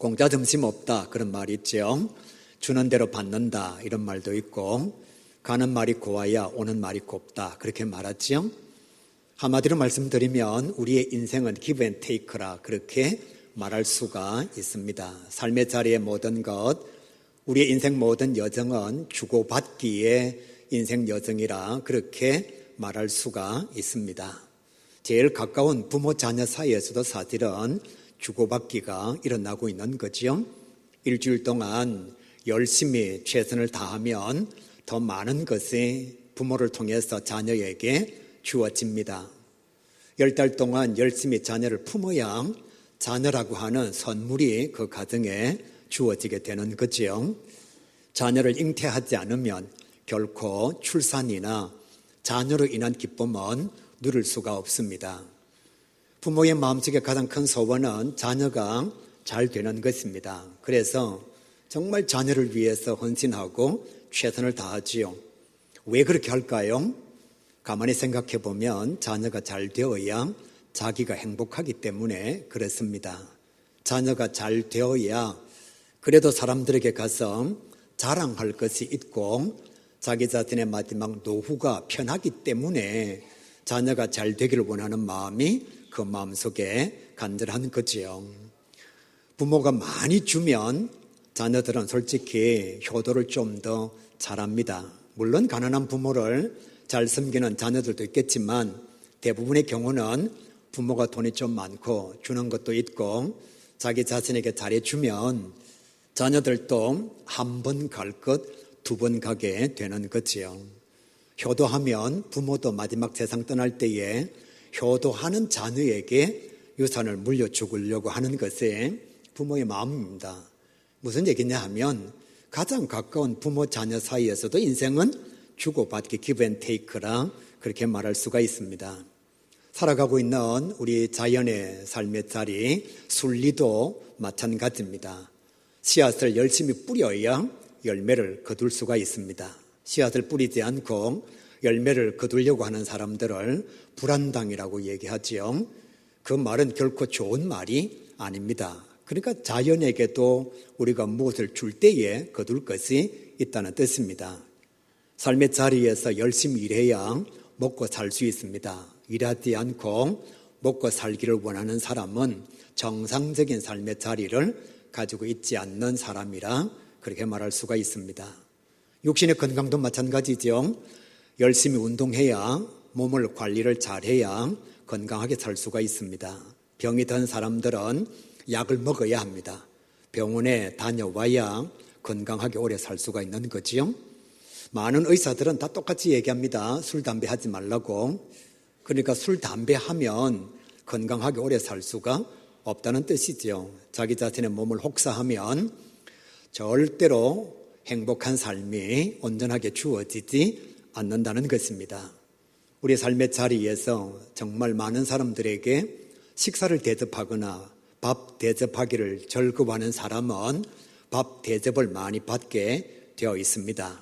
공짜 점심 없다 그런 말이 있죠. 주는 대로 받는다 이런 말도 있고 가는 말이 고와야 오는 말이 곱다 그렇게 말하죠. 한마디로 말씀드리면 우리의 인생은 give and take라 그렇게 말할 수가 있습니다. 삶의 자리의 모든 것, 우리의 인생 모든 여정은 주고받기의 인생 여정이라 그렇게 말할 수가 있습니다. 제일 가까운 부모 자녀 사이에서도 사실은 주고받기가 일어나고 있는 거죠. 일주일 동안 열심히 최선을 다하면 더 많은 것이 부모를 통해서 자녀에게 주어집니다. 10달 동안 열심히 자녀를 품어야 자녀라고 하는 선물이 그 가정에 주어지게 되는 거죠. 자녀를 잉태하지 않으면 결코 출산이나 자녀로 인한 기쁨은 누릴 수가 없습니다. 부모의 마음속에 가장 큰 소원은 자녀가 잘 되는 것입니다. 그래서 정말 자녀를 위해서 헌신하고 최선을 다하지요. 왜 그렇게 할까요? 가만히 생각해 보면 자녀가 잘 되어야 자기가 행복하기 때문에 그렇습니다. 자녀가 잘 되어야 그래도 사람들에게 가서 자랑할 것이 있고 자기 자신의 마지막 노후가 편하기 때문에 자녀가 잘 되기를 원하는 마음이 그 마음속에 간절한 거지요. 부모가 많이 주면 자녀들은 솔직히 효도를 좀 더 잘합니다. 물론 가난한 부모를 잘 섬기는 자녀들도 있겠지만 대부분의 경우는 부모가 돈이 좀 많고 주는 것도 있고 자기 자신에게 잘해주면 자녀들도 한 번 갈 것 두 번 가게 되는 거지요. 효도하면 부모도 마지막 세상 떠날 때에 효도하는 자녀에게 유산을 물려주려고 하는 것이 부모의 마음입니다. 무슨 얘기냐 하면 가장 가까운 부모 자녀 사이에서도 인생은 주고받기 give and take라 그렇게 말할 수가 있습니다. 살아가고 있는 우리 자연의 삶의 자리 순리도 마찬가지입니다. 씨앗을 열심히 뿌려야 열매를 거둘 수가 있습니다. 씨앗을 뿌리지 않고 열매를 거두려고 하는 사람들을 불안당이라고 얘기하지요. 그 말은 결코 좋은 말이 아닙니다. 그러니까 자연에게도 우리가 무엇을 줄 때에 거둘 것이 있다는 뜻입니다. 삶의 자리에서 열심히 일해야 먹고 살 수 있습니다. 일하지 않고 먹고 살기를 원하는 사람은 정상적인 삶의 자리를 가지고 있지 않는 사람이라 그렇게 말할 수가 있습니다. 육신의 건강도 마찬가지죠. 열심히 운동해야 몸을 관리를 잘해야 건강하게 살 수가 있습니다. 병이 든 사람들은 약을 먹어야 합니다. 병원에 다녀와야 건강하게 오래 살 수가 있는 거지요. 많은 의사들은 다 똑같이 얘기합니다. 술, 담배 하지 말라고. 그러니까 술, 담배 하면 건강하게 오래 살 수가 없다는 뜻이죠. 자기 자신의 몸을 혹사하면 절대로 행복한 삶이 온전하게 주어지지 않는다는 것입니다. 우리 삶의 자리에서 정말 많은 사람들에게 식사를 대접하거나 밥 대접하기를 즐거워하는 사람은 밥 대접을 많이 받게 되어 있습니다.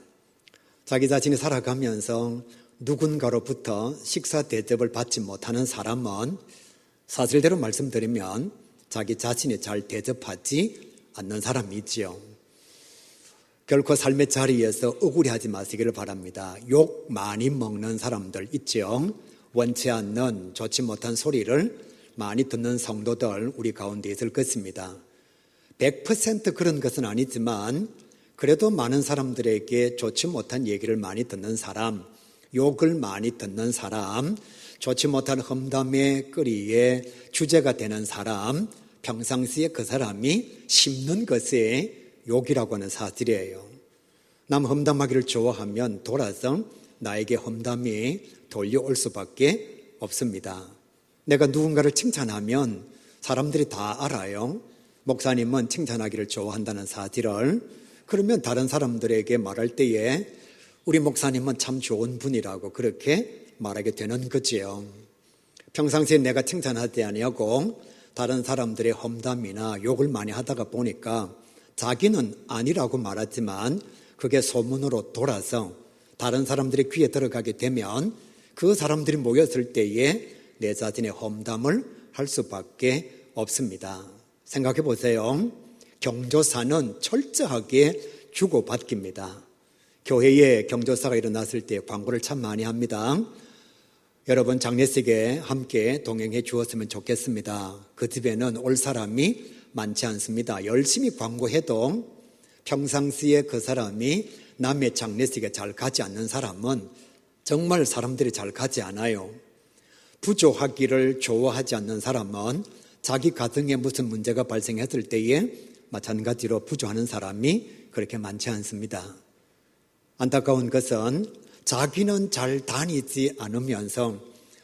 자기 자신이 살아가면서 누군가로부터 식사 대접을 받지 못하는 사람은 사실대로 말씀드리면 자기 자신이 잘 대접하지 않는 사람이지요. 결코 삶의 자리에서 억울해하지 마시기를 바랍니다. 욕 많이 먹는 사람들 있죠. 원치 않는 좋지 못한 소리를 많이 듣는 성도들 우리 가운데 있을 것입니다. 100% 그런 것은 아니지만 그래도 많은 사람들에게 좋지 못한 얘기를 많이 듣는 사람, 욕을 많이 듣는 사람, 좋지 못한 험담의 거리에 주제가 되는 사람, 평상시에 그 사람이 심는 것이 욕이라고 하는 사실이에요. 남 험담하기를 좋아하면 돌아서 나에게 험담이 돌려올 수밖에 없습니다. 내가 누군가를 칭찬하면 사람들이 다 알아요. 목사님은 칭찬하기를 좋아한다는 사실을. 그러면 다른 사람들에게 말할 때에 우리 목사님은 참 좋은 분이라고 그렇게 말하게 되는 거지요. 평상시에 내가 칭찬하지 아니하고 다른 사람들의 험담이나 욕을 많이 하다가 보니까 자기는 아니라고 말하지만 그게 소문으로 돌아서 다른 사람들의 귀에 들어가게 되면 그 사람들이 모였을 때에 내 자신의 험담을 할 수밖에 없습니다. 생각해 보세요. 경조사는 철저하게 주고받기입니다. 교회에 경조사가 일어났을 때 광고를 참 많이 합니다. 여러분 장례식에 함께 동행해 주었으면 좋겠습니다. 그 집에는 올 사람이 많지 않습니다. 열심히 광고해도 평상시에 그 사람이 남의 장례식에 잘 가지 않는 사람은 정말 사람들이 잘 가지 않아요. 부조하기를 좋아하지 않는 사람은 자기 가정에 무슨 문제가 발생했을 때에 마찬가지로 부조하는 사람이 그렇게 많지 않습니다. 안타까운 것은 자기는 잘 다니지 않으면서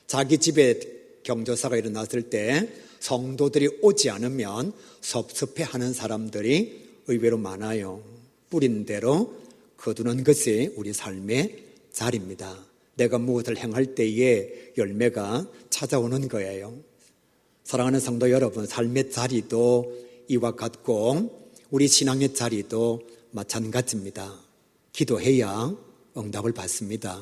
자기 집에 경조사가 일어났을 때 성도들이 오지 않으면 섭섭해하는 사람들이 의외로 많아요. 뿌린 대로 거두는 것이 우리 삶의 자리입니다. 내가 무엇을 행할 때에 열매가 찾아오는 거예요. 사랑하는 성도 여러분, 삶의 자리도 이와 같고 우리 신앙의 자리도 마찬가지입니다. 기도해야 응답을 받습니다.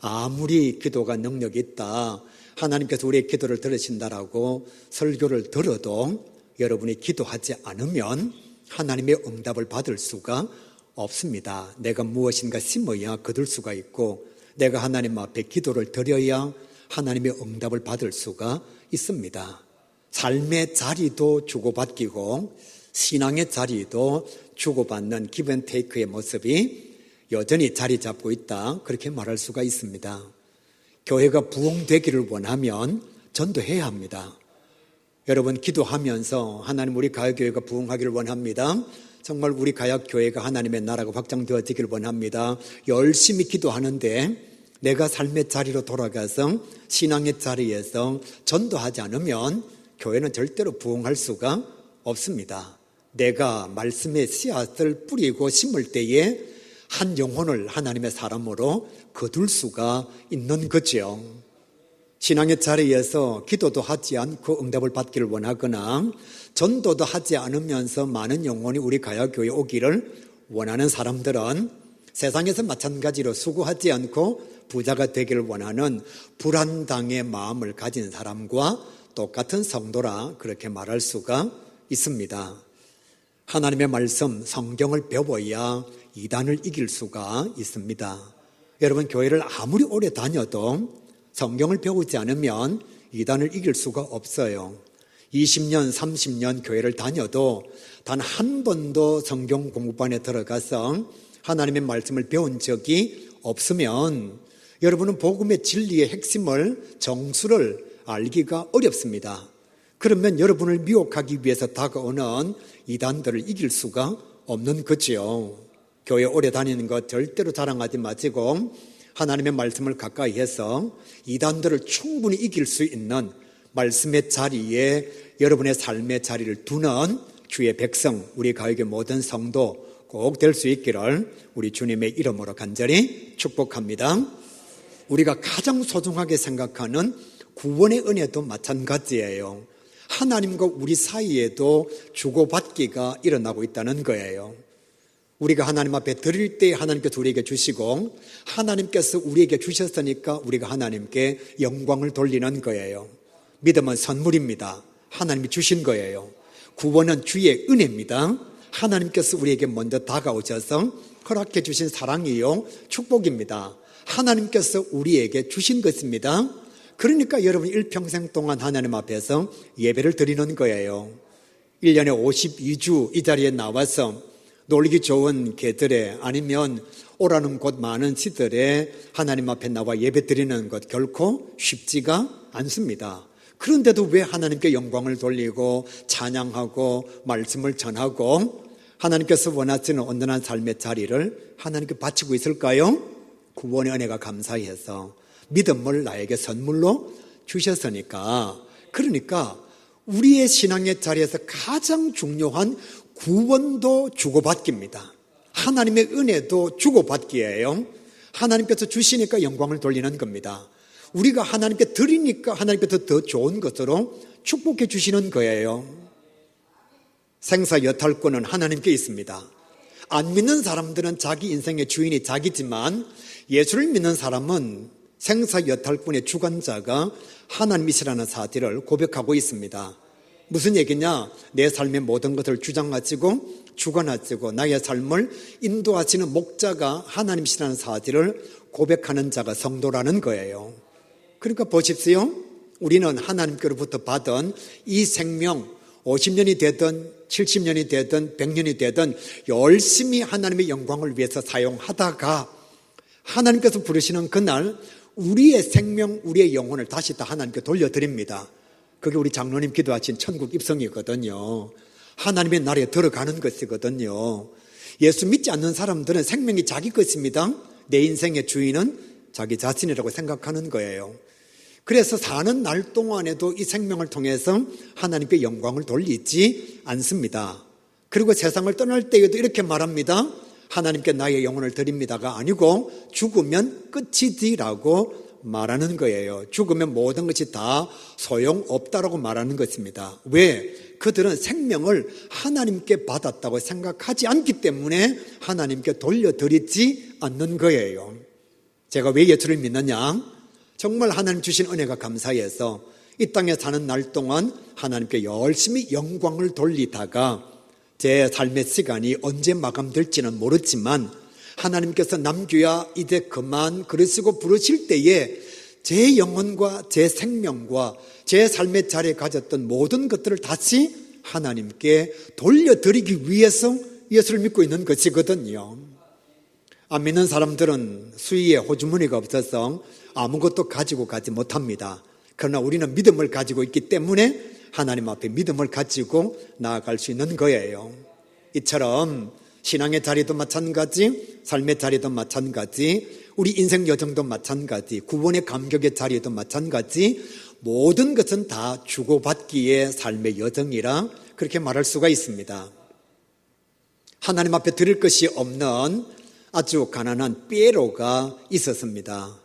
아무리 기도가 능력이 있다, 하나님께서 우리의 기도를 들으신다라고 설교를 들어도 여러분이 기도하지 않으면 하나님의 응답을 받을 수가 없습니다. 내가 무엇인가 심어야 거둘 수가 있고 내가 하나님 앞에 기도를 드려야 하나님의 응답을 받을 수가 있습니다. 삶의 자리도 주고받기고 신앙의 자리도 주고받는 기브앤테이크의 모습이 여전히 자리 잡고 있다, 그렇게 말할 수가 있습니다. 교회가 부흥되기를 원하면 전도해야 합니다. 여러분 기도하면서 하나님 우리 가야교회가 부흥하기를 원합니다. 정말 우리 가야교회가 하나님의 나라가 확장되어지기를 원합니다. 열심히 기도하는데 내가 삶의 자리로 돌아가서 신앙의 자리에서 전도하지 않으면 교회는 절대로 부흥할 수가 없습니다. 내가 말씀의 씨앗을 뿌리고 심을 때에 한 영혼을 하나님의 사람으로 거둘 수가 있는 거죠. 신앙의 자리에서 기도도 하지 않고 응답을 받기를 원하거나 전도도 하지 않으면서 많은 영혼이 우리 가야교회에 오기를 원하는 사람들은 세상에서 마찬가지로 수고하지 않고 부자가 되기를 원하는 불안당의 마음을 가진 사람과 똑같은 성도라 그렇게 말할 수가 있습니다. 하나님의 말씀, 성경을 배워야 이단을 이길 수가 있습니다. 여러분 교회를 아무리 오래 다녀도 성경을 배우지 않으면 이단을 이길 수가 없어요. 20년, 30년 교회를 다녀도 단 한 번도 성경 공부반에 들어가서 하나님의 말씀을 배운 적이 없으면 여러분은 복음의 진리의 핵심을, 정수를 알기가 어렵습니다. 그러면 여러분을 미혹하기 위해서 다가오는 이단들을 이길 수가 없는 거지요. 교회 오래 다니는 것 절대로 자랑하지 마시고 하나님의 말씀을 가까이 해서 이단들을 충분히 이길 수 있는 말씀의 자리에 여러분의 삶의 자리를 두는 주의 백성, 우리 가요계 모든 성도 꼭 될 수 있기를 우리 주님의 이름으로 간절히 축복합니다. 우리가 가장 소중하게 생각하는 구원의 은혜도 마찬가지예요. 하나님과 우리 사이에도 주고받기가 일어나고 있다는 거예요. 우리가 하나님 앞에 드릴 때 하나님께서 우리에게 주시고 하나님께서 우리에게 주셨으니까 우리가 하나님께 영광을 돌리는 거예요. 믿음은 선물입니다. 하나님이 주신 거예요. 구원은 주의 은혜입니다. 하나님께서 우리에게 먼저 다가오셔서 허락해 주신 사랑이요 축복입니다. 하나님께서 우리에게 주신 것입니다. 그러니까 여러분 일평생 동안 하나님 앞에서 예배를 드리는 거예요. 1년에 52주 이 자리에 나와서 놀기 좋은 계절에 아니면 오라는 곳 많은 시들에 하나님 앞에 나와 예배 드리는 것 결코 쉽지가 않습니다. 그런데도 왜 하나님께 영광을 돌리고 찬양하고 말씀을 전하고 하나님께서 원하시는 온전한 삶의 자리를 하나님께 바치고 있을까요? 구원의 은혜가 감사해서 믿음을 나에게 선물로 주셨으니까. 그러니까 우리의 신앙의 자리에서 가장 중요한 구원도 주고받기입니다. 하나님의 은혜도 주고받기예요. 하나님께서 주시니까 영광을 돌리는 겁니다. 우리가 하나님께 드리니까 하나님께서 더 좋은 것으로 축복해 주시는 거예요. 생사 여탈권은 하나님께 있습니다. 안 믿는 사람들은 자기 인생의 주인이 자기지만 예수를 믿는 사람은 생사 여탈권의 주관자가 하나님이시라는 사실을 고백하고 있습니다. 무슨 얘기냐? 내 삶의 모든 것을 주장하시고 주관하시고 나의 삶을 인도하시는 목자가 하나님이시라는 사실을 고백하는 자가 성도라는 거예요. 그러니까 보십시오. 우리는 하나님께로부터 받은 이 생명 50년이 되든 70년이 되든 100년이 되든 열심히 하나님의 영광을 위해서 사용하다가 하나님께서 부르시는 그날 우리의 생명, 우리의 영혼을 다시 다 하나님께 돌려드립니다. 그게 우리 장로님 기도하신 천국 입성이거든요. 하나님의 나라에 들어가는 것이거든요. 예수 믿지 않는 사람들은 생명이 자기 것입니다. 내 인생의 주인은 자기 자신이라고 생각하는 거예요. 그래서 사는 날 동안에도 이 생명을 통해서 하나님께 영광을 돌리지 않습니다. 그리고 세상을 떠날 때에도 이렇게 말합니다. 하나님께 나의 영혼을 드립니다가 아니고 죽으면 끝이지라고 말하는 거예요. 죽으면 모든 것이 다 소용없다라고 말하는 것입니다. 왜? 그들은 생명을 하나님께 받았다고 생각하지 않기 때문에 하나님께 돌려드리지 않는 거예요. 제가 왜 예수를 믿느냐? 정말 하나님 주신 은혜가 감사해서 이 땅에 사는 날 동안 하나님께 열심히 영광을 돌리다가 제 삶의 시간이 언제 마감될지는 모르지만 하나님께서 남규야 이제 그만 그러시고 부르실 때에 제 영혼과 제 생명과 제 삶의 자리에 가졌던 모든 것들을 다시 하나님께 돌려드리기 위해서 예수를 믿고 있는 것이거든요. 안 믿는 사람들은 수위에 호주머니가 없어서 아무것도 가지고 가지 못합니다. 그러나 우리는 믿음을 가지고 있기 때문에 하나님 앞에 믿음을 가지고 나아갈 수 있는 거예요. 이처럼 신앙의 자리도 마찬가지, 삶의 자리도 마찬가지, 우리 인생 여정도 마찬가지, 구원의 감격의 자리도 마찬가지, 모든 것은 다 주고받기의 삶의 여정이라 그렇게 말할 수가 있습니다. 하나님 앞에 드릴 것이 없는 아주 가난한 삐에로가 있었습니다.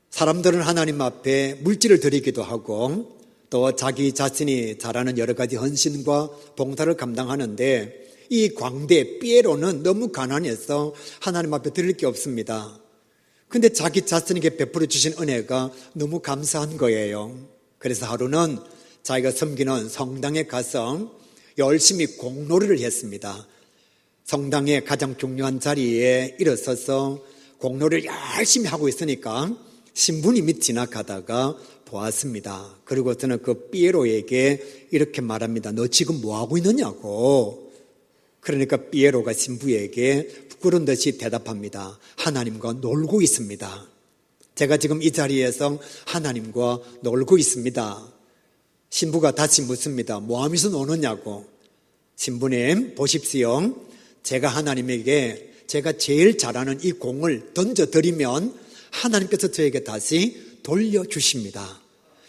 사람들은 하나님 앞에 물질을 드리기도 하고 또 자기 자신이 잘하는 여러 가지 헌신과 봉사를 감당하는데 이 광대 삐에로는 너무 가난해서 하나님 앞에 드릴 게 없습니다. 근데 자기 자신에게 베풀어 주신 은혜가 너무 감사한 거예요. 그래서 하루는 자기가 섬기는 성당에 가서 열심히 공놀이를 했습니다. 성당의 가장 중요한 자리에 일어서서 공놀이를 열심히 하고 있으니까 신부님이 지나가다가 보았습니다. 그리고 저는 그 삐에로에게 이렇게 말합니다. 너 지금 뭐 하고 있느냐고. 그러니까 삐에로가 신부에게 부끄러운 듯이 대답합니다. 하나님과 놀고 있습니다. 제가 지금 이 자리에서 하나님과 놀고 있습니다. 신부가 다시 묻습니다. 뭐 하면서 노느냐고. 신부님 보십시오. 제가 하나님에게 제가 제일 잘하는 이 공을 던져드리면 하나님께서 저에게 다시 돌려주십니다.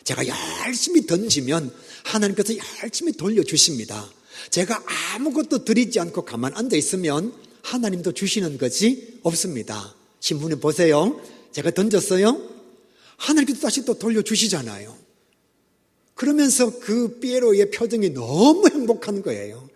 제가 열심히 던지면 하나님께서 열심히 돌려주십니다. 제가 아무것도 드리지 않고 가만 앉아있으면 하나님도 주시는 것이 없습니다. 신부님 보세요. 제가 던졌어요. 하나님께서 다시 또 돌려주시잖아요. 그러면서 그 삐에로의 표정이 너무 행복한 거예요.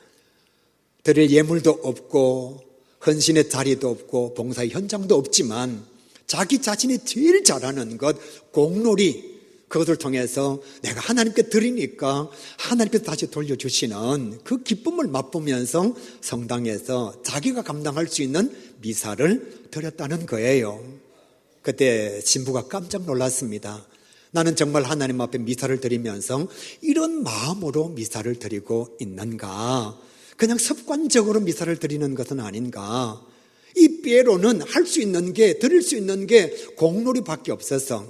드릴 예물도 없고 헌신의 자리도 없고 봉사의 현장도 없지만 자기 자신이 제일 잘하는 것, 공놀이, 그것을 통해서 내가 하나님께 드리니까 하나님께서 다시 돌려주시는 그 기쁨을 맛보면서 성당에서 자기가 감당할 수 있는 미사를 드렸다는 거예요. 그때 신부가 깜짝 놀랐습니다. 나는 정말 하나님 앞에 미사를 드리면서 이런 마음으로 미사를 드리고 있는가? 그냥 습관적으로 미사를 드리는 것은 아닌가? 이 삐에로는 할 수 있는 게, 드릴 수 있는 게 공놀이밖에 없어서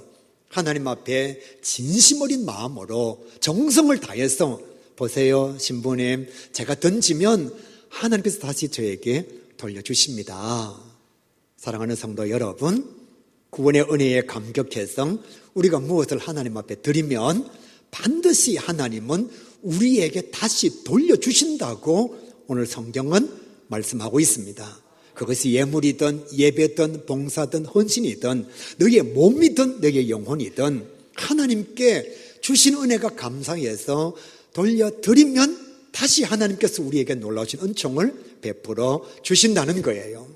하나님 앞에 진심 어린 마음으로 정성을 다해서 보세요 신부님, 제가 던지면 하나님께서 다시 저에게 돌려주십니다. 사랑하는 성도 여러분, 구원의 은혜에 감격해서 우리가 무엇을 하나님 앞에 드리면 반드시 하나님은 우리에게 다시 돌려주신다고 오늘 성경은 말씀하고 있습니다. 그것이 예물이든 예배든 봉사든 헌신이든 너의 몸이든 너의 영혼이든 하나님께 주신 은혜가 감사해서 돌려드리면 다시 하나님께서 우리에게 놀라우신 은총을 베풀어 주신다는 거예요.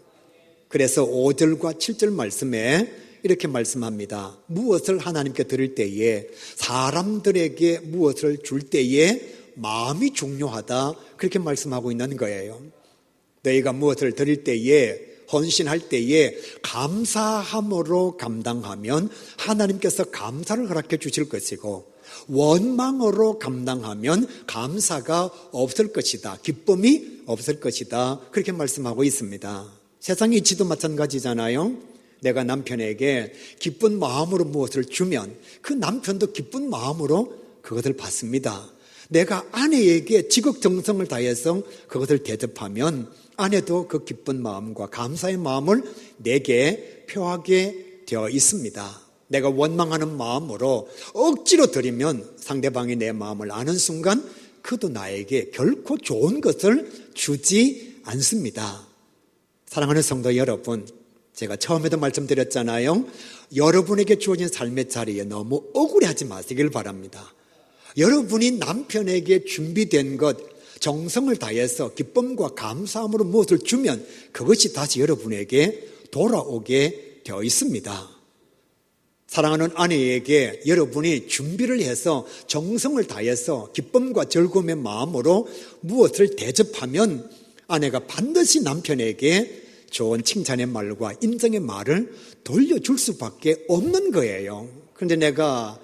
그래서 5절과 7절 말씀에 이렇게 말씀합니다. 무엇을 하나님께 드릴 때에, 사람들에게 무엇을 줄 때에 마음이 중요하다, 그렇게 말씀하고 있는 거예요. 너희가 무엇을 드릴 때에, 헌신할 때에 감사함으로 감당하면 하나님께서 감사를 허락해 주실 것이고, 원망으로 감당하면 감사가 없을 것이다, 기쁨이 없을 것이다, 그렇게 말씀하고 있습니다. 세상의 이치도 마찬가지잖아요. 내가 남편에게 기쁜 마음으로 무엇을 주면 그 남편도 기쁜 마음으로 그것을 받습니다. 내가 아내에게 지극정성을 다해서 그것을 대접하면 아내도 그 기쁜 마음과 감사의 마음을 내게 표하게 되어 있습니다. 내가 원망하는 마음으로 억지로 드리면 상대방이 내 마음을 아는 순간 그도 나에게 결코 좋은 것을 주지 않습니다. 사랑하는 성도 여러분, 제가 처음에도 말씀드렸잖아요. 여러분에게 주어진 삶의 자리에 너무 억울해하지 마시길 바랍니다. 여러분이 남편에게 준비된 것, 정성을 다해서 기쁨과 감사함으로 무엇을 주면 그것이 다시 여러분에게 돌아오게 되어 있습니다. 사랑하는 아내에게 여러분이 준비를 해서 정성을 다해서 기쁨과 즐거움의 마음으로 무엇을 대접하면 아내가 반드시 남편에게 좋은 칭찬의 말과 인정의 말을 돌려줄 수밖에 없는 거예요. 그런데 내가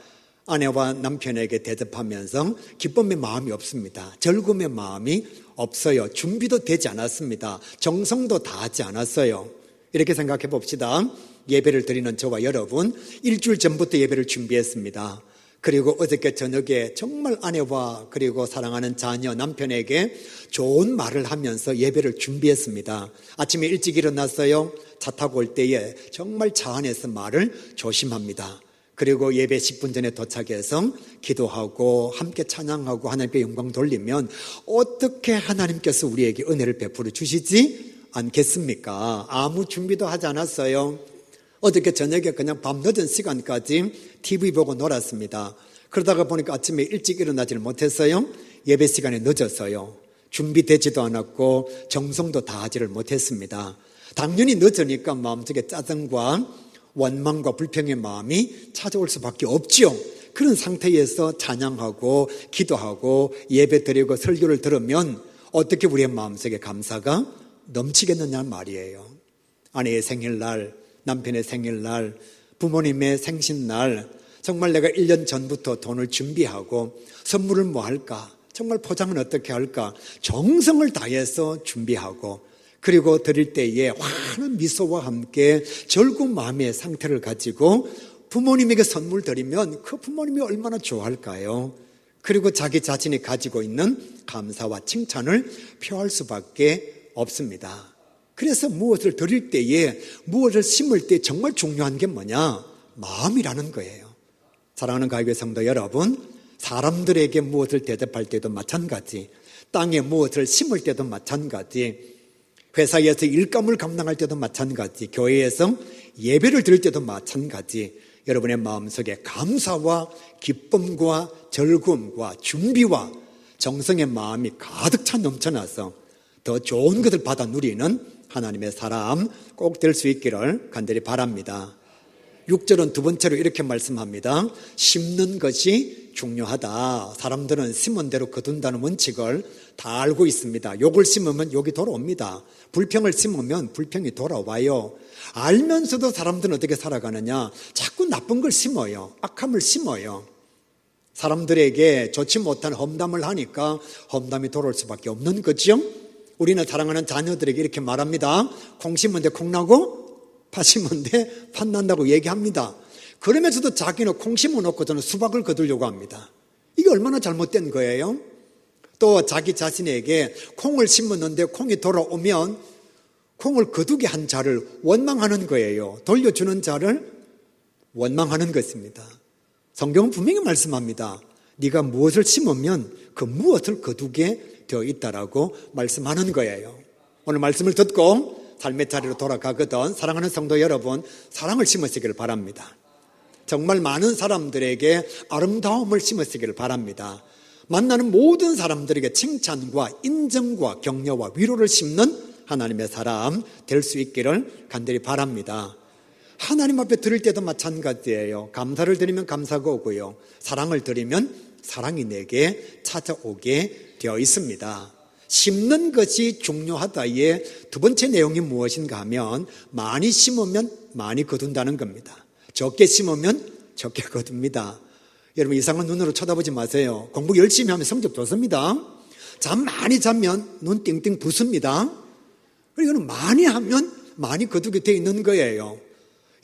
아내와 남편에게 대접하면서 기쁨의 마음이 없습니다. 즐거움의 마음이 없어요. 준비도 되지 않았습니다. 정성도 다하지 않았어요. 이렇게 생각해 봅시다. 예배를 드리는 저와 여러분, 일주일 전부터 예배를 준비했습니다. 그리고 어저께 저녁에 정말 아내와 그리고 사랑하는 자녀, 남편에게 좋은 말을 하면서 예배를 준비했습니다. 아침에 일찍 일어났어요. 차 타고 올 때에 정말 차 안에서 말을 조심합니다. 그리고 예배 10분 전에 도착해서 기도하고 함께 찬양하고 하나님께 영광 돌리면 어떻게 하나님께서 우리에게 은혜를 베풀어 주시지 않겠습니까? 아무 준비도 하지 않았어요. 어저께 저녁에 그냥 밤늦은 시간까지 TV 보고 놀았습니다. 그러다가 보니까 아침에 일찍 일어나질 못했어요. 예배 시간에 늦었어요. 준비되지도 않았고 정성도 다하지를 못했습니다. 당연히 늦으니까 마음속에 짜증과 원망과 불평의 마음이 찾아올 수밖에 없죠. 그런 상태에서 찬양하고 기도하고 예배드리고 설교를 들으면 어떻게 우리의 마음속에 감사가 넘치겠느냐 말이에요. 아내의 생일날, 남편의 생일날, 부모님의 생신날, 정말 내가 1년 전부터 돈을 준비하고 선물을 뭐 할까, 정말 포장은 어떻게 할까, 정성을 다해서 준비하고 그리고 드릴 때에 환한 미소와 함께 즐거운 마음의 상태를 가지고 부모님에게 선물 드리면 그 부모님이 얼마나 좋아할까요? 그리고 자기 자신이 가지고 있는 감사와 칭찬을 표할 수밖에 없습니다. 그래서 무엇을 드릴 때에, 무엇을 심을 때 정말 중요한 게 뭐냐? 마음이라는 거예요. 사랑하는 가요교회 성도 여러분, 사람들에게 무엇을 대접할 때도 마찬가지, 땅에 무엇을 심을 때도 마찬가지, 회사에서 일감을 감당할 때도 마찬가지, 교회에서 예배를 드릴 때도 마찬가지, 여러분의 마음속에 감사와 기쁨과 즐거움과 준비와 정성의 마음이 가득 차 넘쳐나서 더 좋은 것을 받아 누리는 하나님의 사람 꼭 될 수 있기를 간절히 바랍니다. 6절은 두 번째로 이렇게 말씀합니다. 심는 것이 중요하다. 사람들은 심은 대로 거둔다는 원칙을 다 알고 있습니다. 욕을 심으면 욕이 돌아옵니다. 불평을 심으면 불평이 돌아와요. 알면서도 사람들은 어떻게 살아가느냐? 자꾸 나쁜 걸 심어요. 악함을 심어요. 사람들에게 좋지 못한 험담을 하니까 험담이 돌아올 수밖에 없는 거죠. 우리는 사랑하는 자녀들에게 이렇게 말합니다. 콩 심은 데 콩 나고 팥 심은 데 팥 난다고 얘기합니다. 그러면서도 자기는 콩 심어놓고 저는 수박을 거두려고 합니다. 이게 얼마나 잘못된 거예요? 또 자기 자신에게 콩을 심었는데 콩이 돌아오면 콩을 거두게 한 자를 원망하는 거예요. 돌려주는 자를 원망하는 것입니다. 성경은 분명히 말씀합니다. 네가 무엇을 심으면 그 무엇을 거두게 되어 있다라고 말씀하는 거예요. 오늘 말씀을 듣고 삶의 자리로 돌아가거든 사랑하는 성도 여러분, 사랑을 심으시기를 바랍니다. 정말 많은 사람들에게 아름다움을 심으시기를 바랍니다. 만나는 모든 사람들에게 칭찬과 인정과 격려와 위로를 심는 하나님의 사람 될 수 있기를 간절히 바랍니다. 하나님 앞에 드릴 때도 마찬가지예요. 감사를 드리면 감사가 오고요. 사랑을 드리면 사랑이 내게 찾아오게 되어 있습니다. 심는 것이 중요하다의 두 번째 내용이 무엇인가 하면 많이 심으면 많이 거둔다는 겁니다. 적게 심으면 적게 거둡니다. 여러분 이상한 눈으로 쳐다보지 마세요. 공부 열심히 하면 성적 좋습니다. 잠 많이 자면 눈 띵띵 부습니다. 이거는 많이 하면 많이 거두게 되어 있는 거예요.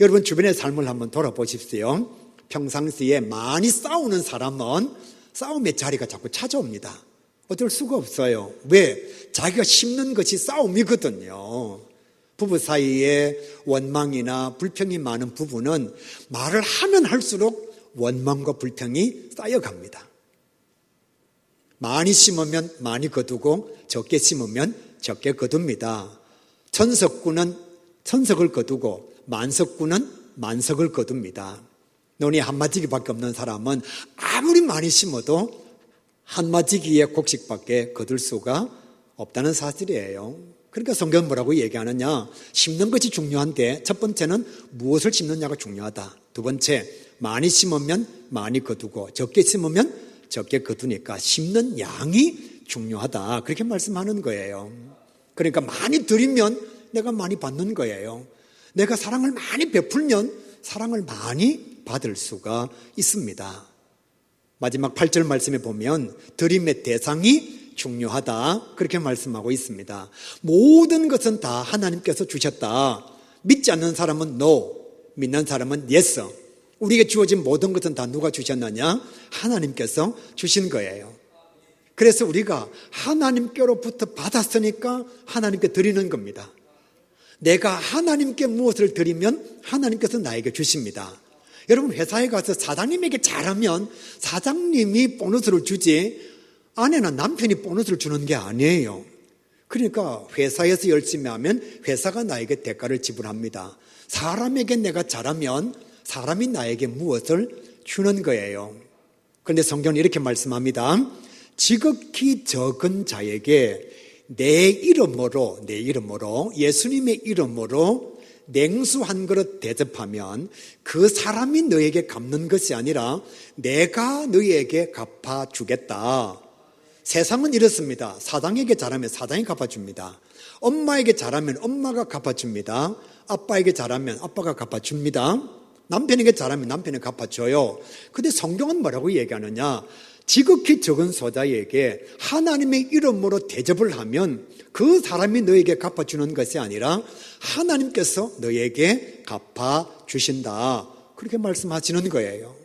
여러분 주변의 삶을 한번 돌아보십시오. 평상시에 많이 싸우는 사람은 싸움의 자리가 자꾸 찾아옵니다. 어쩔 수가 없어요. 왜? 자기가 심는 것이 싸움이거든요. 부부 사이에 원망이나 불평이 많은 부부는 말을 하면 할수록 원망과 불평이 쌓여갑니다. 많이 심으면 많이 거두고 적게 심으면 적게 거둡니다. 천석구는 천석을 거두고 만석구는 만석을 거둡니다. 논이 한마디기밖에 없는 사람은 아무리 많이 심어도 한마디기의 곡식밖에 거둘 수가 없다는 사실이에요. 그러니까 성경은 뭐라고 얘기하느냐? 심는 것이 중요한데 첫 번째는 무엇을 심느냐가 중요하다. 두 번째, 많이 심으면 많이 거두고 적게 심으면 적게 거두니까 심는 양이 중요하다. 그렇게 말씀하는 거예요. 그러니까 많이 드리면 내가 많이 받는 거예요. 내가 사랑을 많이 베풀면 사랑을 많이 받을 수가 있습니다. 마지막 8절 말씀에 보면 드림의 대상이 중요하다 그렇게 말씀하고 있습니다. 모든 것은 다 하나님께서 주셨다. 믿지 않는 사람은 no, 믿는 사람은 yes. 우리에게 주어진 모든 것은 다 누가 주셨느냐? 하나님께서 주신 거예요. 그래서 우리가 하나님께로부터 받았으니까 하나님께 드리는 겁니다. 내가 하나님께 무엇을 드리면 하나님께서 나에게 주십니다. 여러분 회사에 가서 사장님에게 잘하면 사장님이 보너스를 주지 아내나 남편이 보너스를 주는 게 아니에요. 그러니까 회사에서 열심히 하면 회사가 나에게 대가를 지불합니다. 사람에게 내가 잘하면 사람이 나에게 무엇을 주는 거예요. 그런데 성경은 이렇게 말씀합니다. 지극히 적은 자에게 내 이름으로 예수님의 이름으로 냉수 한 그릇 대접하면 그 사람이 너에게 갚는 것이 아니라 내가 너에게 갚아주겠다. 세상은 이렇습니다. 사장에게 잘하면 사장이 갚아줍니다. 엄마에게 잘하면 엄마가 갚아줍니다. 아빠에게 잘하면 아빠가 갚아줍니다. 남편에게 잘하면 남편이 갚아줘요. 근데 성경은 뭐라고 얘기하느냐? 지극히 적은 소자에게 하나님의 이름으로 대접을 하면 그 사람이 너에게 갚아주는 것이 아니라 하나님께서 너에게 갚아주신다. 그렇게 말씀하시는 거예요.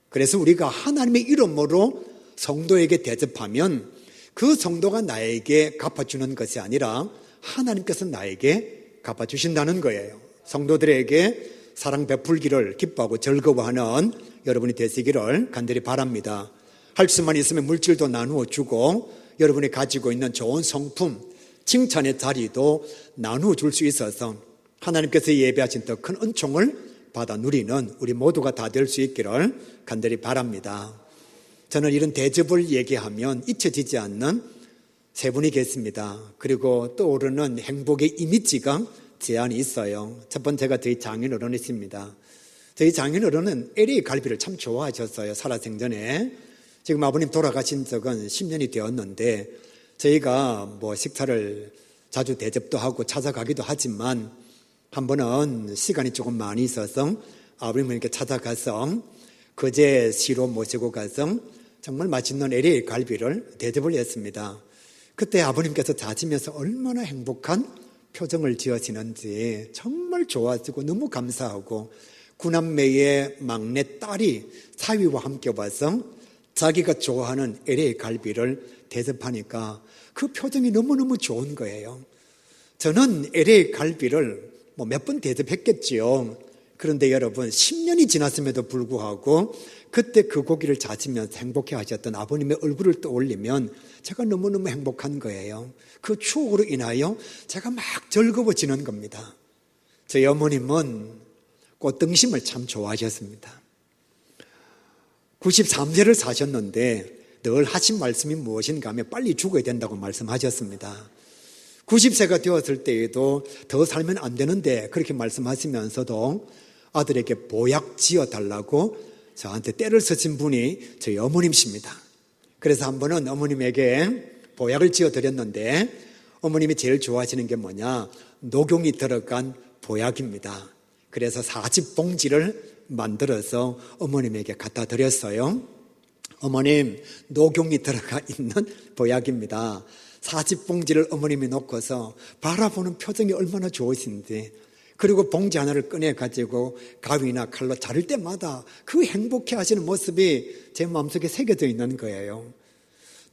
그래서 우리가 하나님의 이름으로 성도에게 대접하면 그 성도가 나에게 갚아주는 것이 아니라 하나님께서 나에게 갚아주신다는 거예요. 성도들에게 사랑 베풀기를 기뻐하고 즐거워하는 여러분이 되시기를 간절히 바랍니다. 할 수만 있으면 물질도 나누어 주고 여러분이 가지고 있는 좋은 성품, 칭찬의 자리도 나누어 줄 수 있어서 하나님께서 예배하신 더 큰 은총을 받아 누리는 우리 모두가 다 될 수 있기를 간절히 바랍니다. 저는 이런 대접을 얘기하면 잊혀지지 않는 세 분이 계십니다. 그리고 떠오르는 행복의 이미지가 제한이 있어요. 첫 번째가 저희 장인 어른이십니다. 저희 장인 어른은 LA 갈비를 참 좋아하셨어요. 살아생전에. 지금 아버님 돌아가신 적은 10년이 되었는데 저희가 식사를 자주 대접도 하고 찾아가기도 하지만 한 번은 시간이 조금 많이 있어서 아버님을 이렇게 찾아가서 거제 시로 모시고 가서 정말 맛있는 LA 갈비를 대접을 했습니다. 그때 아버님께서 다지면서 얼마나 행복한 표정을 지으시는지 정말 좋아지고 너무 감사하고 구남매의 막내 딸이 사위와 함께 와서 자기가 좋아하는 LA 갈비를 대접하니까 그 표정이 너무너무 좋은 거예요. 저는 LA 갈비를 몇 번 대접했겠지요. 그런데 여러분 10년이 지났음에도 불구하고 그때 그 고기를 자시면서 행복해 하셨던 아버님의 얼굴을 떠올리면 제가 너무너무 행복한 거예요. 그 추억으로 인하여 제가 막 즐거워지는 겁니다. 저희 어머님은 꽃등심을 참 좋아하셨습니다. 93세를 사셨는데 늘 하신 말씀이 무엇인가 하면 빨리 죽어야 된다고 말씀하셨습니다. 90세가 되었을 때에도 더 살면 안 되는데 그렇게 말씀하시면서도 아들에게 보약 지어달라고 저한테 때를 쓰신 분이 저희 어머님이십니다. 그래서 한 번은 어머님에게 보약을 지어드렸는데 어머님이 제일 좋아하시는 게 뭐냐? 녹용이 들어간 보약입니다. 그래서 40봉지를 만들어서 어머님에게 갖다 드렸어요. 어머님, 녹용이 들어가 있는 보약입니다. 40봉지를 어머님이 놓고서 바라보는 표정이 얼마나 좋으신지, 그리고 봉지 하나를 꺼내가지고 가위나 칼로 자를 때마다 그 행복해 하시는 모습이 제 마음속에 새겨져 있는 거예요.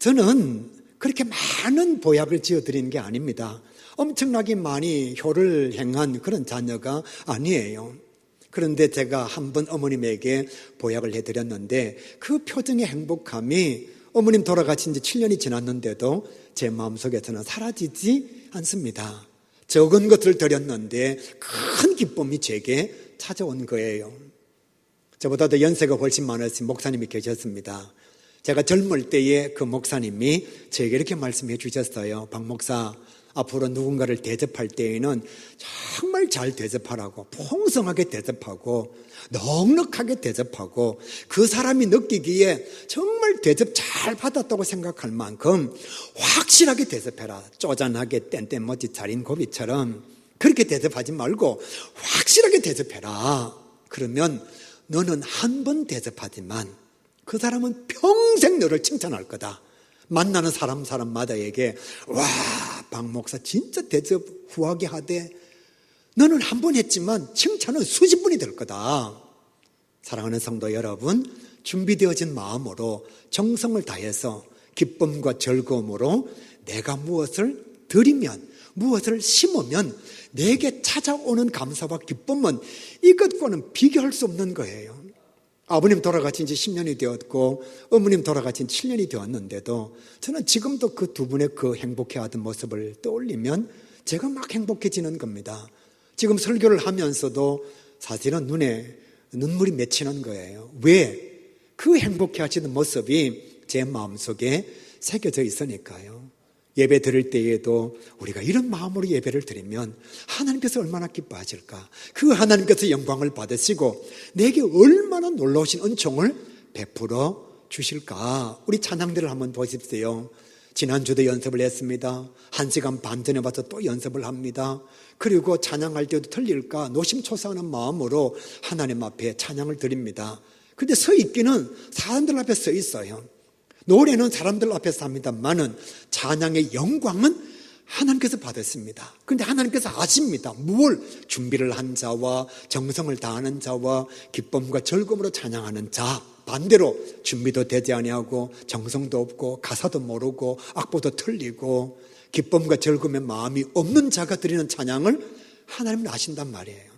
저는 그렇게 많은 보약을 지어드리는 게 아닙니다. 엄청나게 많이 효를 행한 그런 자녀가 아니에요. 그런데 제가 한번 어머님에게 보약을 해드렸는데 그 표정의 행복함이 어머님 돌아가신 지 7년이 지났는데도 제 마음속에서는 사라지지 않습니다. 적은 것을 드렸는데 큰 기쁨이 제게 찾아온 거예요. 저보다도 연세가 훨씬 많으신 목사님이 계셨습니다. 제가 젊을 때에 그 목사님이 저에게 이렇게 말씀해 주셨어요. 박 목사, 앞으로 누군가를 대접할 때에는 정말 잘 대접하라고, 풍성하게 대접하고 넉넉하게 대접하고 그 사람이 느끼기에 정말 대접 잘 받았다고 생각할 만큼 확실하게 대접해라. 쪼잔하게 뗀뗀머지 차린 고비처럼 그렇게 대접하지 말고 확실하게 대접해라. 그러면 너는 한 번 대접하지만 그 사람은 평생 너를 칭찬할 거다. 만나는 사람마다에게 와, 박 목사 진짜 대접 후하게 하되 너는 한 번 했지만 칭찬은 수십 번이 될 거다. 사랑하는 성도 여러분, 준비되어진 마음으로 정성을 다해서 기쁨과 즐거움으로 내가 무엇을 드리면, 무엇을 심으면 내게 찾아오는 감사와 기쁨은 이것과는 비교할 수 없는 거예요. 아버님 돌아가신 지 10년이 되었고 어머님 돌아가신 지 7년이 되었는데도 저는 지금도 그 두 분의 그 행복해하던 모습을 떠올리면 제가 막 행복해지는 겁니다. 지금 설교를 하면서도 사실은 눈에 눈물이 맺히는 거예요. 왜? 그 행복해하시는 모습이 제 마음속에 새겨져 있으니까요. 예배 드릴 때에도 우리가 이런 마음으로 예배를 드리면 하나님께서 얼마나 기뻐하실까? 그 하나님께서 영광을 받으시고 내게 얼마나 놀라우신 은총을 베풀어 주실까? 우리 찬양들을 한번 보십시오. 지난주도 연습을 했습니다. 1시간 반 전에 와서 또 연습을 합니다. 그리고 찬양할 때도 틀릴까 노심초사하는 마음으로 하나님 앞에 찬양을 드립니다. 그런데 서 있기는 사람들 앞에 서 있어요. 노래는 사람들 앞에서 합니다만은 찬양의 영광은 하나님께서 받았습니다. 그런데 하나님께서 아십니다. 무엇을 준비를 한 자와 정성을 다하는 자와 기쁨과 즐거움으로 찬양하는 자, 반대로 준비도 되지 아니하고 정성도 없고 가사도 모르고 악보도 틀리고 기쁨과 즐거움의 마음이 없는 자가 드리는 찬양을 하나님은 아신단 말이에요.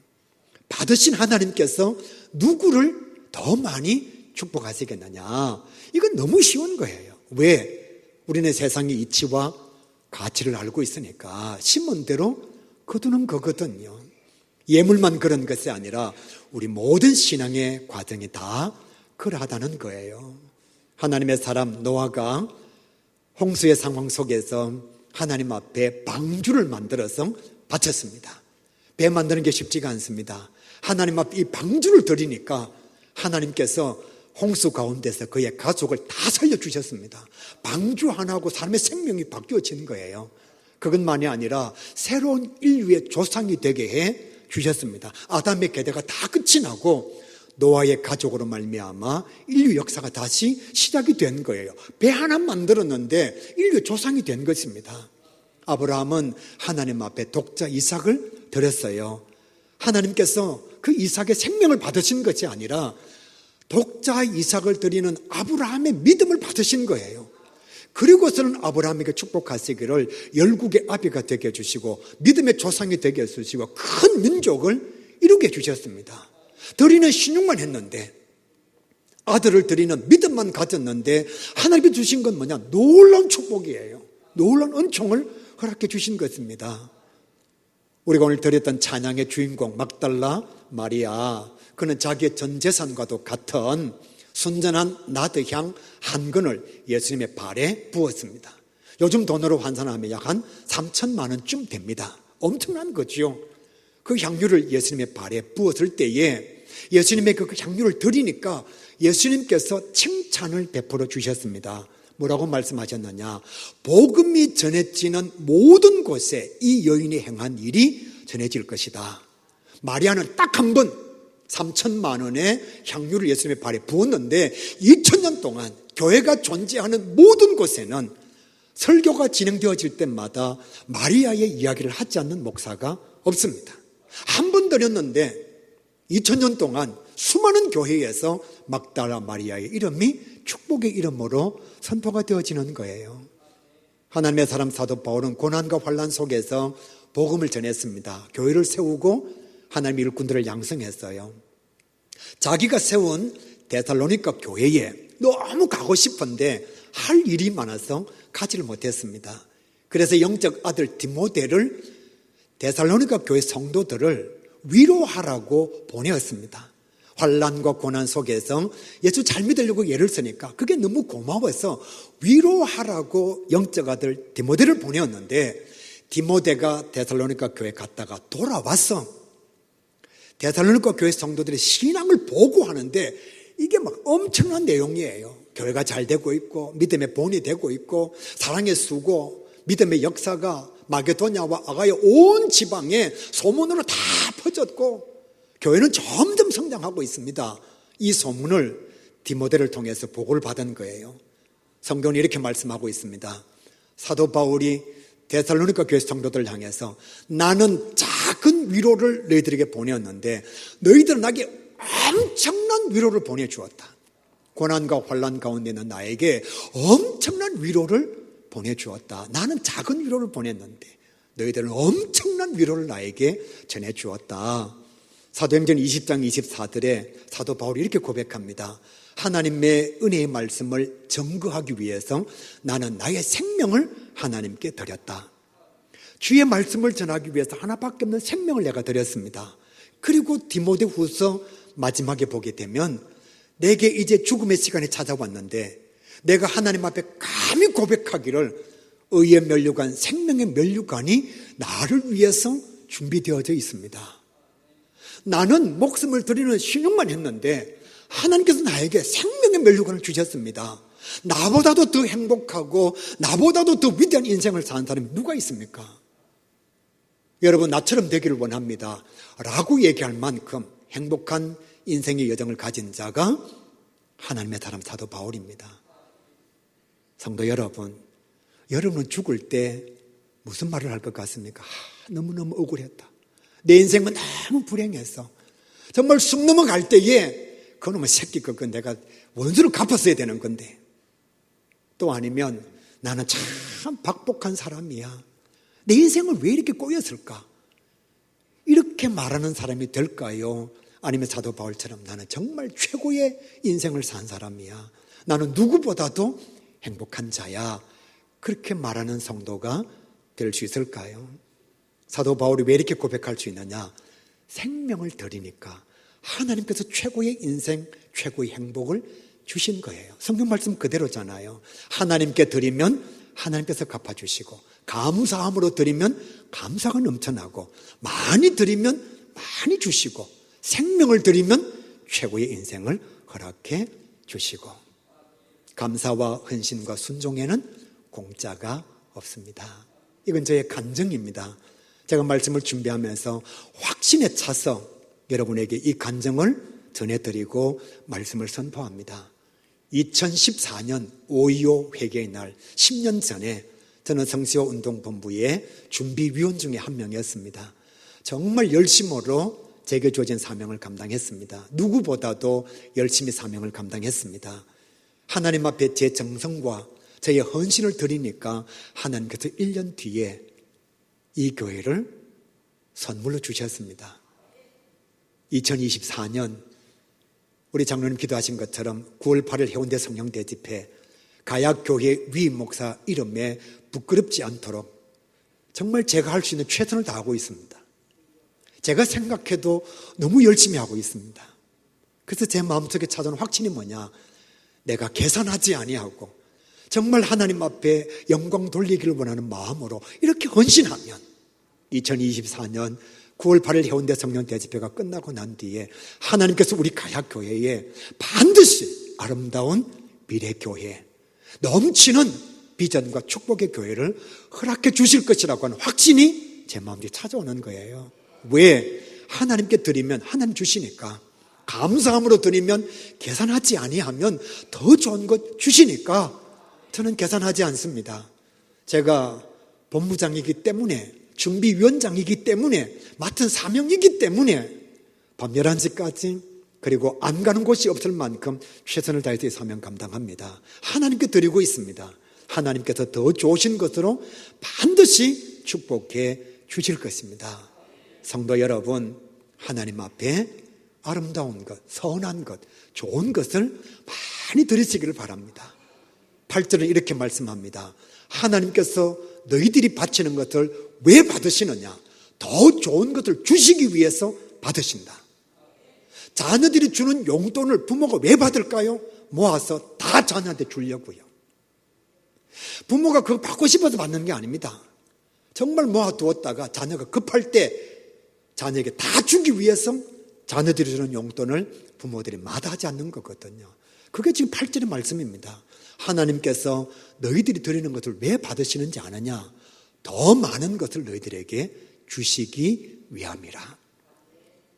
받으신 하나님께서 누구를 더 많이 축복하시겠느냐? 이건 너무 쉬운 거예요. 왜? 우리는 세상의 이치와 가치를 알고 있으니까 심은 대로 거두는 거거든요. 예물만 그런 것이 아니라 우리 모든 신앙의 과정이 다 그러하다는 거예요. 하나님의 사람 노아가 홍수의 상황 속에서 하나님 앞에 방주를 만들어서 바쳤습니다. 배 만드는 게 쉽지가 않습니다. 하나님 앞에 이 방주를 드리니까 하나님께서 홍수 가운데서 그의 가족을 다 살려주셨습니다. 방주 하나하고 사람의 생명이 바뀌어지는 거예요. 그것만이 아니라 새로운 인류의 조상이 되게 해 주셨습니다. 아담의 계대가 다 끝이 나고 노아의 가족으로 말미암아 인류 역사가 다시 시작이 된 거예요. 배 하나 만들었는데 인류 조상이 된 것입니다. 아브라함은 하나님 앞에 독자 이삭을 드렸어요. 하나님께서 그 이삭의 생명을 받으신 것이 아니라 독자 이삭을 드리는 아브라함의 믿음을 받으신 거예요. 그리고서는 아브라함에게 축복하시기를 열국의 아비가 되게 해주시고 믿음의 조상이 되게 해주시고 큰 민족을 이루게 해주셨습니다. 드리는 신용만 했는데, 아들을 드리는 믿음만 가졌는데 하나님이 주신 건 뭐냐? 놀라운 축복이에요. 놀라운 은총을 허락해 주신 것입니다. 우리가 오늘 드렸던 찬양의 주인공 막달라 마리아, 그는 자기의 전 재산과도 같은 순전한 나드향 한 근을 예수님의 발에 부었습니다. 요즘 돈으로 환산하면 약 한 3천만 원쯤 됩니다. 엄청난 거죠. 그 향유를 예수님의 발에 부었을 때에 예수님의 그 향유를 드리니까 예수님께서 칭찬을 베풀어 주셨습니다. 뭐라고 말씀하셨느냐? 복음이 전해지는 모든 곳에 이 여인이 행한 일이 전해질 것이다. 마리아는 딱 한 번 3천만 원의 향유를 예수님의 발에 부었는데 2000년 동안 교회가 존재하는 모든 곳에는 설교가 진행되어질 때마다 마리아의 이야기를 하지 않는 목사가 없습니다. 한 번 드렸는데 2000년 동안 수많은 교회에서 막달라 마리아의 이름이 축복의 이름으로 선포가 되어지는 거예요. 하나님의 사람 사도 바울은 고난과 환난 속에서 복음을 전했습니다. 교회를 세우고 하나님의 일꾼들을 양성했어요. 자기가 세운 데살로니가 교회에 너무 가고 싶은데 할 일이 많아서 가지를 못했습니다. 그래서 영적 아들 디모데를 데살로니가 교회 성도들을 위로하라고 보내었습니다. 환난과 고난 속에서 예수 잘 믿으려고 애를 쓰니까 그게 너무 고마워서 위로하라고 영적 아들 디모데를 보내었는데 디모데가 데살로니가 교회 갔다가 돌아와서 데살로니가 교회 성도들의 신앙을 보고하는데 이게 막 엄청난 내용이에요. 교회가 잘 되고 있고 믿음의 본이 되고 있고 사랑의 수고 믿음의 역사가 마게도냐와 아가야 온 지방에 소문으로 다 퍼졌고 교회는 점점 성장하고 있습니다. 이 소문을 디모데를 통해서 보고를 받은 거예요. 성경은 이렇게 말씀하고 있습니다. 사도 바울이 데살로니가 교회 성도들을 향해서 나는 작은 위로를 너희들에게 보내었는데 너희들은 나에게 엄청난 위로를 보내주었다. 고난과 환난 가운데 있는 나에게 엄청난 위로를 보내주었다. 나는 작은 위로를 보냈는데 너희들은 엄청난 위로를 나에게 전해주었다. 사도행전 20장 24절에 사도 바울이 이렇게 고백합니다. 하나님의 은혜의 말씀을 증거하기 위해서 나는 나의 생명을 하나님께 드렸다. 주의 말씀을 전하기 위해서 하나밖에 없는 생명을 내가 드렸습니다. 그리고 디모데후서 마지막에 보게 되면 내게 이제 죽음의 시간이 찾아왔는데 내가 하나님 앞에 감히 고백하기를 의의 면류관, 생명의 면류관이 나를 위해서 준비되어져 있습니다. 나는 목숨을 드리는 신용만 했는데 하나님께서 나에게 생명의 면류관을 주셨습니다. 나보다도 더 행복하고 나보다도 더 위대한 인생을 사는 사람이 누가 있습니까? 여러분 나처럼 되기를 원합니다 라고 얘기할 만큼 행복한 인생의 여정을 가진 자가 하나님의 사람 사도 바울입니다. 성도 여러분, 여러분은 죽을 때 무슨 말을 할 것 같습니까? 너무너무 억울했다. 내 인생은 너무 불행했어. 정말 숨 넘어갈 때에 그놈의 새끼 그건 내가 원수를 갚았어야 되는 건데, 또 아니면 나는 참 박복한 사람이야. 내 인생을 왜 이렇게 꼬였을까? 이렇게 말하는 사람이 될까요? 아니면 사도 바울처럼 나는 정말 최고의 인생을 산 사람이야. 나는 누구보다도 행복한 자야. 그렇게 말하는 성도가 될 수 있을까요? 사도 바울이 왜 이렇게 고백할 수 있느냐? 생명을 드리니까 하나님께서 최고의 인생, 최고의 행복을 주신 거예요. 성경 말씀 그대로잖아요. 하나님께 드리면 하나님께서 갚아주시고, 감사함으로 드리면 감사가 넘쳐나고, 많이 드리면 많이 주시고, 생명을 드리면 최고의 인생을 허락해 주시고, 감사와 헌신과 순종에는 공짜가 없습니다. 이건 저의 간증입니다. 제가 말씀을 준비하면서 확신에 차서 여러분에게 이 간증을 전해드리고 말씀을 선포합니다. 2014년 5.25 회개의 날 10년 전에 저는 성시호 운동본부의 준비위원 중에 한 명이었습니다. 정말 열심으로 제게 주어진 사명을 감당했습니다. 누구보다도 열심히 사명을 감당했습니다. 하나님 앞에 제 정성과 저의 헌신을 드리니까 하나님께서 1년 뒤에 이 교회를 선물로 주셨습니다. 2024년 우리 장로님 기도하신 것처럼 9월 8일 해운대 성령대집회 가야교회 위임 목사 이름에 부끄럽지 않도록 정말 제가 할 수 있는 최선을 다하고 있습니다. 제가 생각해도 너무 열심히 하고 있습니다. 그래서 제 마음속에 찾아오는 확신이 뭐냐? 내가 계산하지 아니하고 정말 하나님 앞에 영광 돌리기를 원하는 마음으로 이렇게 헌신하면 2024년 9월 8일 해운대 성령 대집회가 끝나고 난 뒤에 하나님께서 우리 가야교회에 반드시 아름다운 미래교회, 넘치는 비전과 축복의 교회를 허락해 주실 것이라고 하는 확신이 제 마음에 찾아오는 거예요. 왜? 하나님께 드리면 하나님 주시니까, 감사함으로 드리면 계산하지 아니하면 더 좋은 것 주시니까 저는 계산하지 않습니다. 제가 본부장이기 때문에, 준비위원장이기 때문에, 맡은 사명이기 때문에 밤 11시까지 그리고 안 가는 곳이 없을 만큼 최선을 다해서 이 사명 감당합니다. 하나님께 드리고 있습니다. 하나님께서 더 좋으신 것으로 반드시 축복해 주실 것입니다. 성도 여러분, 하나님 앞에 아름다운 것, 선한 것, 좋은 것을 많이 드리시기를 바랍니다. 8절은 이렇게 말씀합니다. 하나님께서 너희들이 바치는 것을 왜 받으시느냐? 더 좋은 것을 주시기 위해서 받으신다. 자녀들이 주는 용돈을 부모가 왜 받을까요? 모아서 다 자녀한테 주려고요. 부모가 그거 받고 싶어서 받는 게 아닙니다. 정말 모아두었다가 자녀가 급할 때 자녀에게 다 주기 위해서 자녀들이 주는 용돈을 부모들이 마다하지 않는 거거든요. 그게 지금 8절의 말씀입니다. 하나님께서 너희들이 드리는 것을 왜 받으시는지 아느냐? 더 많은 것을 너희들에게 주시기 위함이라.